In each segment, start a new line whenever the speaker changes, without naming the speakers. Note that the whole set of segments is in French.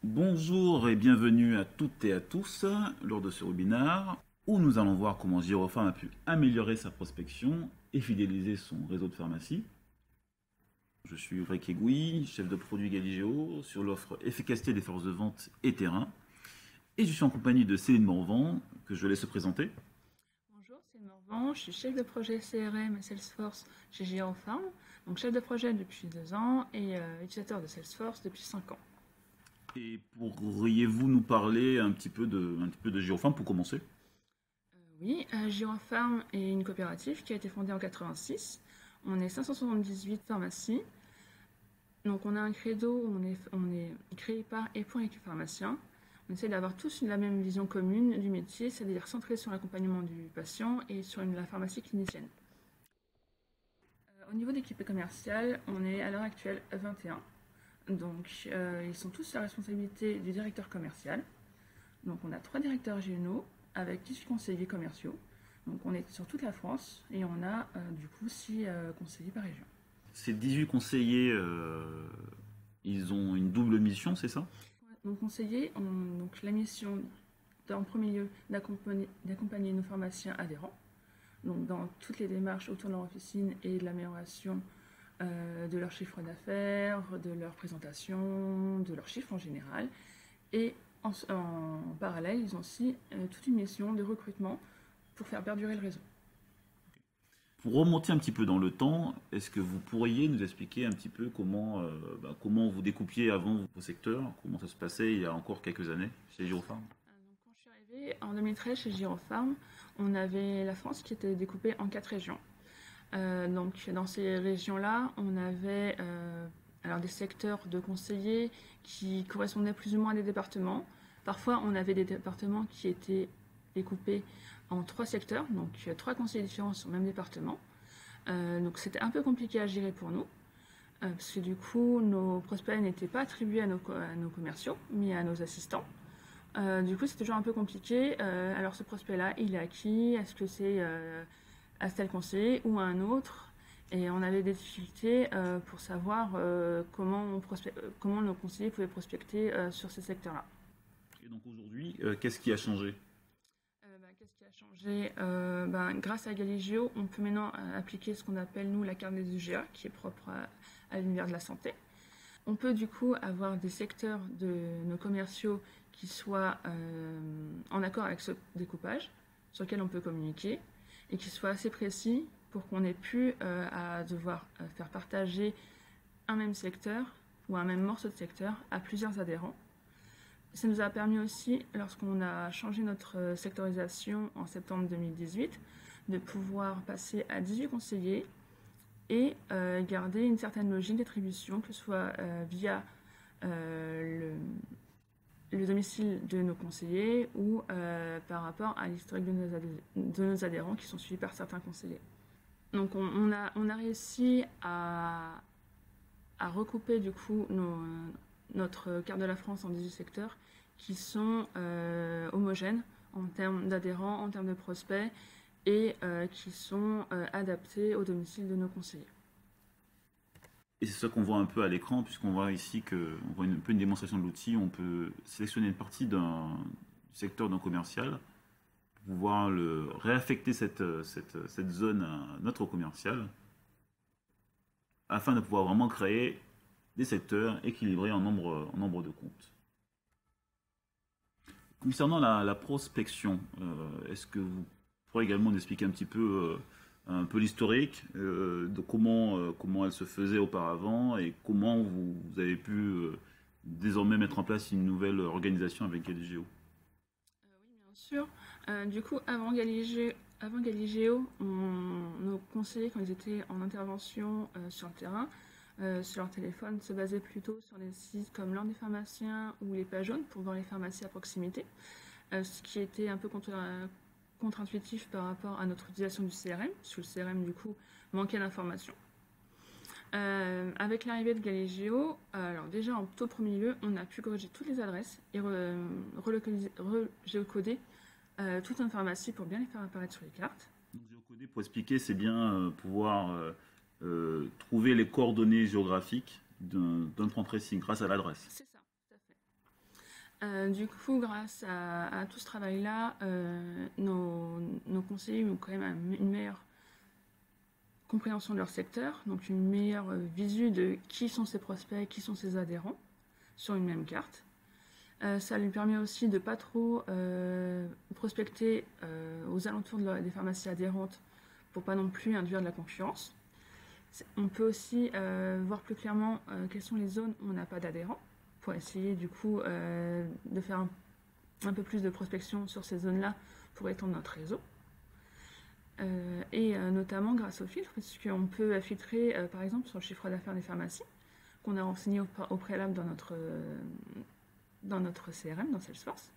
Bonjour et bienvenue à toutes et à tous lors de ce webinaire où nous allons voir comment Giropharm a pu améliorer sa prospection et fidéliser son réseau de pharmacie. Je suis Ulrich Egui, chef de produit Galigeo sur l'offre efficacité des forces de vente et terrain. Et je suis en compagnie de Céline Morvan, que je laisse se présenter.
Bonjour, c'est Morvan, je suis chef de projet CRM et Salesforce chez Giropharm, donc chef de projet depuis 2 ans et utilisateur de Salesforce depuis 5 ans.
Et pourriez-vous nous parler un petit peu de Giropharm pour commencer?
Oui, Giropharm est une coopérative qui a été fondée en 86. On est 578 pharmacies. Donc on a un credo, on est créé par et pour les pharmaciens. On essaie d'avoir tous la même vision commune du métier, c'est-à-dire centré sur l'accompagnement du patient et sur la pharmacie clinicienne. Au niveau d'équipe commerciale, on est à l'heure actuelle 21. Donc, ils sont tous sous la responsabilité du directeur commercial. Donc, on a 3 directeurs régionaux avec 18 conseillers commerciaux. Donc, on est sur toute la France et on a du coup 6 conseillers par région.
Ces 18 conseillers, ils ont une double mission, c'est ça?
Nos conseillers ont donc la mission, en premier lieu, d'accompagner nos pharmaciens adhérents, donc dans toutes les démarches autour de leur officine et de l'amélioration de leur chiffre d'affaires, de leur présentation, de leurs chiffres en général. Et en parallèle, ils ont aussi toute une mission de recrutement pour faire perdurer le réseau.
Pour remonter un petit peu dans le temps, est-ce que vous pourriez nous expliquer un petit peu comment vous découpiez avant vos secteurs, comment ça se passait il y a encore quelques années chez Giropharm?
Donc, quand je suis arrivée en 2013 chez Giropharm, on avait la France qui était découpée en 4 régions. Donc dans ces régions-là, on avait alors des secteurs de conseillers qui correspondaient plus ou moins à des départements. Parfois, on avait des départements qui étaient découpés en 3 secteurs, donc 3 conseillers différents sur le même département. Donc c'était un peu compliqué à gérer pour nous, parce que du coup, nos prospects n'étaient pas attribués à nos commerciaux, mais à nos assistants. Du coup, c'est toujours un peu compliqué. Alors ce prospect-là, il est à qui? Est-ce que c'est à tel conseiller ou à un autre? Et on avait des difficultés pour savoir comment nos conseillers pouvaient prospecter sur ces secteurs-là.
Et donc aujourd'hui, qu'est-ce qui a changé?
Qu'est-ce qui a changé? Grâce à Galigeo, on peut maintenant appliquer ce qu'on appelle, nous, la carte des UGA, qui est propre à l'univers de la santé. On peut du coup avoir des secteurs de nos commerciaux qui soient en accord avec ce découpage, sur lequel on peut communiquer, et qui soient assez précis pour qu'on ait pu à devoir faire partager un même secteur ou un même morceau de secteur à plusieurs adhérents. Ça nous a permis aussi, lorsqu'on a changé notre sectorisation en septembre 2018, de pouvoir passer à 18 conseillers et garder une certaine logique d'attribution, que ce soit via le domicile de nos conseillers ou par rapport à l'historique de nos adhérents qui sont suivis par certains conseillers. Donc on a réussi à recouper du coup notre carte de la France en 18 secteurs qui sont homogènes en termes d'adhérents, en termes de prospects et qui sont adaptés au domicile de nos conseillers.
Et c'est ça qu'on voit un peu à l'écran, puisqu'on voit ici on voit un peu une démonstration de l'outil. On peut sélectionner une partie d'un secteur d'un commercial pour pouvoir réaffecter cette zone à notre commercial afin de pouvoir vraiment créer des secteurs équilibrés en nombre de comptes. Concernant la prospection, est-ce que vous pourrez également nous expliquer un peu l'historique de comment elle se faisait auparavant et comment vous avez pu désormais mettre en place une nouvelle organisation avec Galigeo?
Oui, bien sûr. Du coup, avant Galigeo, nos conseillers, quand ils étaient en intervention sur le terrain, sur leur téléphone, se basaient plutôt sur des sites comme l'Ordre des pharmaciens ou les pages jaunes pour voir les pharmacies à proximité, ce qui était un peu contre-intuitif par rapport à notre utilisation du CRM, parce que le CRM, du coup, manquait d'informations. Avec l'arrivée de Galigeo, alors déjà en tout premier lieu, on a pu corriger toutes les adresses et géocoder toute une pharmacie pour bien les faire apparaître sur les cartes.
Donc, géocoder, pour expliquer, c'est bien pouvoir trouver les coordonnées géographiques d'un point précis grâce à l'adresse.
C'est ça, tout à fait. Du coup, grâce à tout ce travail-là, nos conseillers ont quand même une meilleure compréhension de leur secteur, donc une meilleure visu de qui sont ses prospects, qui sont ses adhérents sur une même carte. Ça lui permet aussi de pas trop prospecter aux alentours des pharmacies adhérentes pour pas non plus induire de la concurrence. On peut aussi voir plus clairement quelles sont les zones où on n'a pas d'adhérents pour essayer du coup de faire un peu plus de prospection sur ces zones-là pour étendre notre réseau. Et notamment grâce au filtre, puisqu'on peut filtrer par exemple sur le chiffre d'affaires des pharmacies qu'on a renseigné au préalable dans notre CRM, dans Salesforce.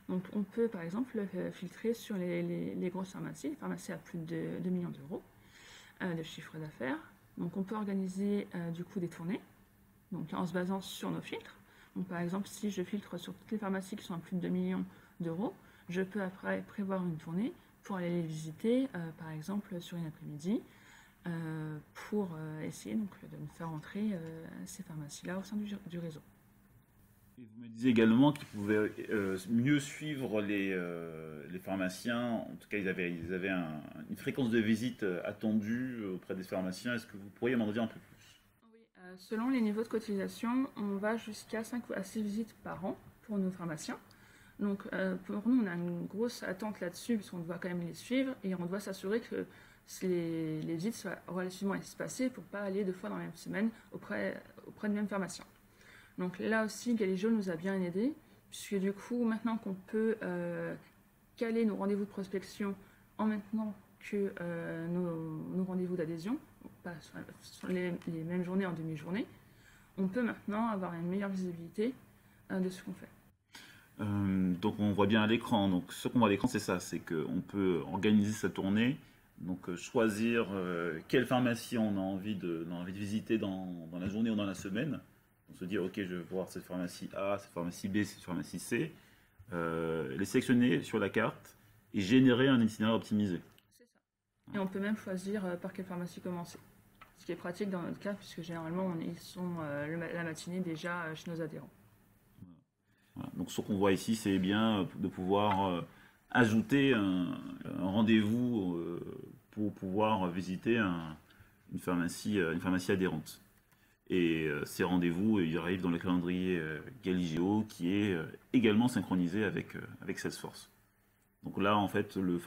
Donc on peut par exemple filtrer sur les grosses pharmacies, les pharmacies à plus de 2 millions d'euros de chiffre d'affaires. Donc on peut organiser du coup des tournées, donc en se basant sur nos filtres. Donc par exemple, si je filtre sur toutes les pharmacies qui sont à plus de 2 millions d'euros, je peux après prévoir une tournée pour aller les visiter, par exemple sur une après-midi, pour essayer donc, de me faire entrer ces pharmacies-là au sein du réseau.
Et vous me disiez également qu'ils pouvaient mieux suivre les pharmaciens. En tout cas, ils avaient une fréquence de visite attendue auprès des pharmaciens. Est-ce que vous pourriez m'en dire un peu plus?
Oui, selon les niveaux de cotisation, on va jusqu'à 5 à 6 visites par an pour nos pharmaciens. Donc pour nous, on a une grosse attente là-dessus, puisqu'on doit quand même les suivre et on doit s'assurer que les visites soient relativement espacées pour ne pas aller 2 fois dans la même semaine auprès du même pharmacien. Donc là aussi, Galigio nous a bien aidé, puisque du coup, maintenant qu'on peut caler nos rendez-vous de prospection en même temps que nos rendez-vous d'adhésion, pas sur les mêmes journées en demi-journée, on peut maintenant avoir une meilleure visibilité de ce qu'on fait.
Donc on voit bien à l'écran. Donc ce qu'on voit à l'écran, c'est ça, c'est qu'on peut organiser sa tournée, donc choisir quelle pharmacie on a envie de visiter dans la journée ou dans la semaine. On se dit ok, je vais voir cette pharmacie A, cette pharmacie B, cette pharmacie C, les sélectionner sur la carte et générer un itinéraire optimisé.
C'est ça. Et on peut même choisir par quelle pharmacie commencer. Ce qui est pratique dans notre cas, puisque généralement ils sont la matinée déjà chez nos adhérents.
Voilà. Donc ce qu'on voit ici, c'est bien de pouvoir ajouter un rendez-vous pour pouvoir visiter une pharmacie adhérente. Et ces rendez-vous, ils arrivent dans le calendrier Galigio qui est également synchronisé avec Salesforce. Donc là, en fait, le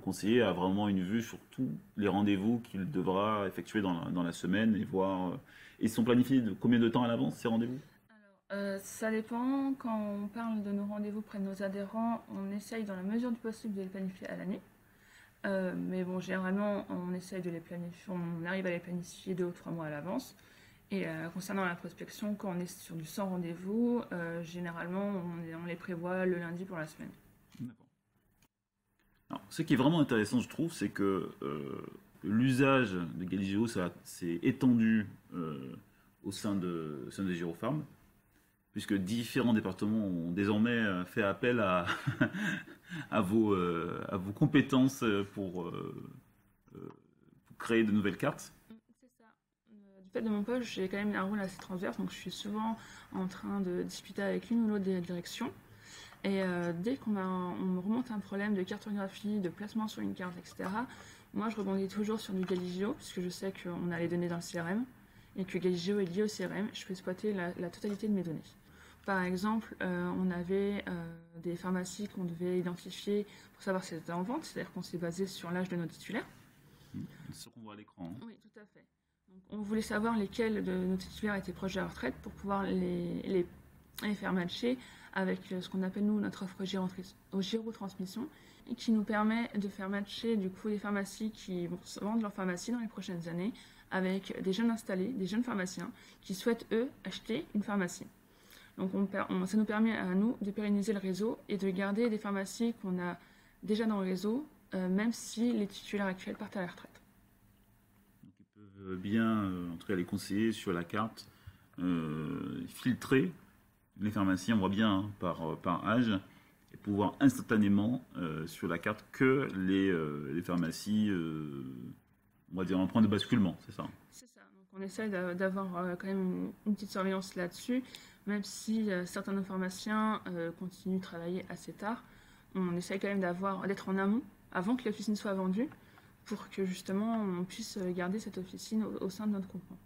conseiller a vraiment une vue sur tous les rendez-vous qu'il devra effectuer dans la semaine et voir. Ils sont planifiés de combien de temps à l'avance, ces rendez-vous?
Ça dépend. Quand on parle de nos rendez-vous près de nos adhérents, on essaye dans la mesure du possible de les planifier à l'année. Mais bon, généralement, on essaye de les planifier, on arrive à les planifier 2 ou 3 mois à l'avance. Et concernant la prospection, quand on est sur du sans rendez-vous, généralement, on les prévoit le lundi pour la semaine.
D'accord. Alors, ce qui est vraiment intéressant, je trouve, c'est que l'usage de Galigio s'est étendu au sein de Giropharm, puisque différents départements ont désormais fait appel à, à vos compétences pour créer de nouvelles cartes.
C'est ça. Du fait de mon poste, j'ai quand même un rôle assez transverse, donc je suis souvent en train de discuter avec l'une ou l'autre des directions. Et dès qu'on me remonte un problème de cartographie, de placement sur une carte, etc., moi je rebondis toujours sur du Galigio, puisque je sais qu'on a les données dans le CRM, et que Galigio est lié au CRM, je peux exploiter la totalité de mes données. Par exemple, on avait des pharmacies qu'on devait identifier pour savoir si elles étaient en vente, c'est-à-dire qu'on s'est basé sur l'âge de nos titulaires.
C'est ce qu'on voit à l'écran.
Oui, tout à fait. Donc, on voulait savoir lesquels de nos titulaires étaient proches de la retraite pour pouvoir les faire matcher avec ce qu'on appelle nous notre offre gyrotransmission et qui nous permet de faire matcher du coup les pharmacies qui vont vendre leur pharmacie dans les prochaines années avec des jeunes installés, des jeunes pharmaciens qui souhaitent eux acheter une pharmacie. Donc ça nous permet à nous de pérenniser le réseau et de garder des pharmacies qu'on a déjà dans le réseau, même si les titulaires actuels partent à la retraite.
Donc ils peuvent bien, en tout cas les conseillers sur la carte, filtrer les pharmacies, on voit bien hein, par âge, et pouvoir instantanément sur la carte que les pharmacies, on va dire en point de basculement, c'est ça?
C'est ça. Donc On essaye d'avoir quand même une petite surveillance là-dessus, même si certains de nos pharmaciens continuent de travailler assez tard. On essaye quand même d'être en amont, avant que l'officine soit vendue, pour que justement on puisse garder cette officine au sein de notre groupement.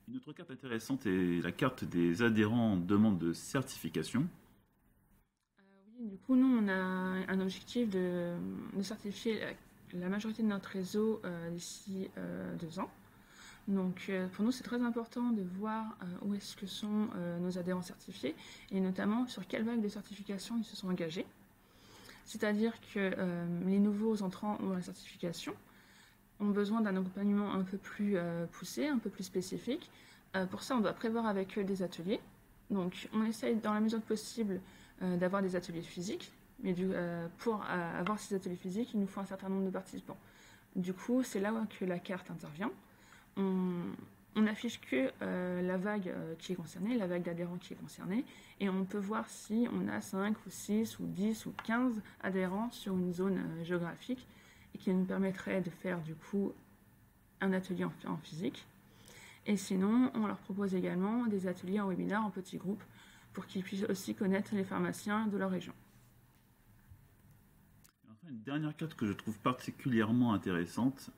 Une autre carte intéressante est la carte des adhérents en demande de certification.
Oui, du coup, nous, on a un objectif de certifier la majorité de notre réseau d'ici 2 ans. Donc, pour nous, c'est très important de voir où est-ce que sont nos adhérents certifiés et notamment sur quelle vague de certification ils se sont engagés. C'est-à-dire que les nouveaux entrants dans la certification ont besoin d'un accompagnement un peu plus poussé, un peu plus spécifique. Pour ça, on doit prévoir avec eux des ateliers. Donc, on essaye dans la mesure possible d'avoir des ateliers physiques, mais pour avoir ces ateliers physiques, il nous faut un certain nombre de participants. Du coup, c'est là que la carte intervient. On n'affiche que la vague qui est concernée, la vague d'adhérents qui est concernée, et on peut voir si on a 5 ou 6 ou 10 ou 15 adhérents sur une zone géographique, et qui nous permettrait de faire du coup un atelier en physique. Et sinon, on leur propose également des ateliers en webinaire en petits groupes pour qu'ils puissent aussi connaître les pharmaciens de leur région.
Enfin, une dernière carte que je trouve particulièrement intéressante,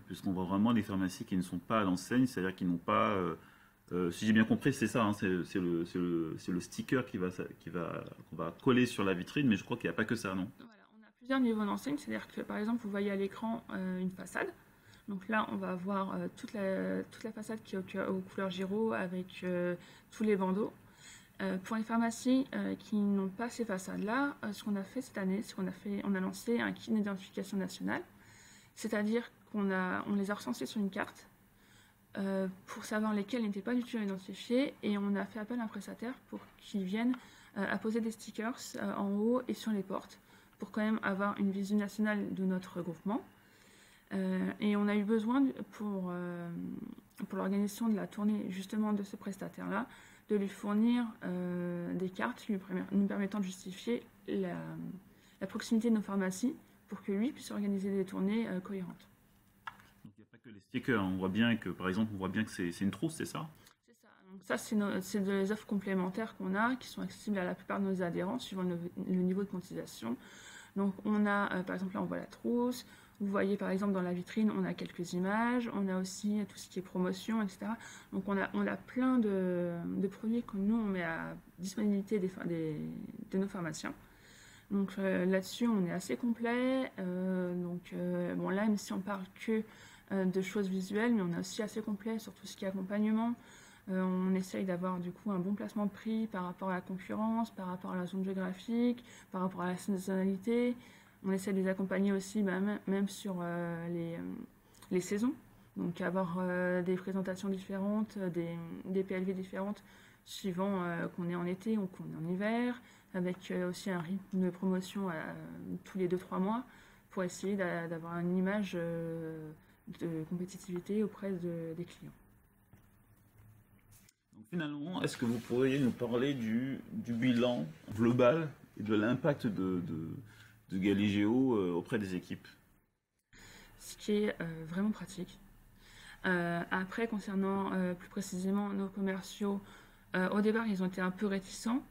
puisqu'on voit vraiment les pharmacies qui ne sont pas à l'enseigne, c'est-à-dire qui n'ont pas, si j'ai bien compris, c'est ça, hein, c'est le sticker qu'on va coller sur la vitrine, mais je crois qu'il n'y a pas que ça, non?
Voilà, on a plusieurs niveaux d'enseigne, c'est-à-dire que par exemple, vous voyez à l'écran une façade. Donc là, on va avoir toute la façade qui est aux couleurs Giraud avec tous les bandeaux. Pour les pharmacies qui n'ont pas ces façades-là, ce qu'on a fait cette année, c'est qu'on a lancé un kit d'identification nationale. C'est-à-dire qu'on les a recensés sur une carte pour savoir lesquels n'étaient pas du tout identifiés, et on a fait appel à un prestataire pour qu'il vienne apposer des stickers en haut et sur les portes pour quand même avoir une vision nationale de notre groupement. Et on a eu besoin pour l'organisation de la tournée justement de ce prestataire-là, de lui fournir des cartes nous permettant de justifier la proximité de nos pharmacies pour que lui puisse organiser des tournées cohérentes.
Donc il n'y a pas que les stickers, on voit bien que par exemple c'est une trousse, c'est ça?
C'est ça. Donc ça c'est des offres complémentaires qu'on a qui sont accessibles à la plupart de nos adhérents suivant le niveau de monétisation. Donc on a par exemple là on voit la trousse. Vous voyez par exemple dans la vitrine, on a quelques images, on a aussi tout ce qui est promotion, etc. Donc on a plein de produits que nous on met à disponibilité de nos pharmaciens. Donc là-dessus on est assez complet. Bon là même si on parle que de choses visuelles, mais on est aussi assez complet sur tout ce qui est accompagnement. On essaye d'avoir du coup un bon placement de prix par rapport à la concurrence, par rapport à la zone géographique, par rapport à la saisonnalité. On essaie de les accompagner aussi même sur les saisons, donc avoir des présentations différentes, des PLV différentes suivant qu'on est en été ou qu'on est en hiver, avec aussi un rythme de promotion tous les 2-3 mois pour essayer d'avoir une image de compétitivité auprès des clients.
Donc finalement, est-ce que vous pourriez nous parler du bilan global et de l'impact de Galigeo auprès des équipes?
Ce qui est vraiment pratique. Après, concernant plus précisément nos commerciaux, au départ, ils ont été un peu réticents,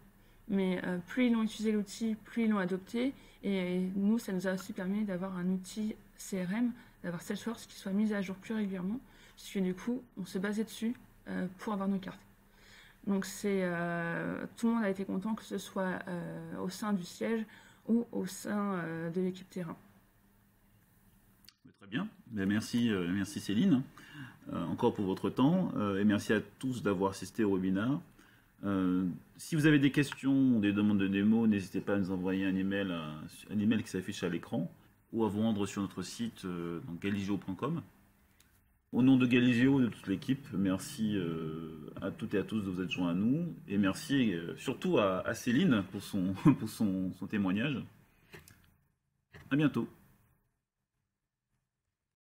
mais plus ils ont utilisé l'outil, plus ils l'ont adopté. Et nous, ça nous a aussi permis d'avoir un outil CRM, d'avoir Salesforce qui soit mis à jour plus régulièrement, puisque du coup, on se basait dessus pour avoir nos cartes. Donc tout le monde a été content, que ce soit au sein du siège ou au sein de l'équipe terrain.
Très bien, merci Céline, encore pour votre temps, et merci à tous d'avoir assisté au webinaire. Si vous avez des questions ou des demandes de démo, n'hésitez pas à nous envoyer un email qui s'affiche à l'écran, ou à vous rendre sur notre site galigeo.com. Au nom de Galigeo et de toute l'équipe, merci à toutes et à tous de vous être joints à nous, et merci surtout à Céline pour son témoignage. À bientôt.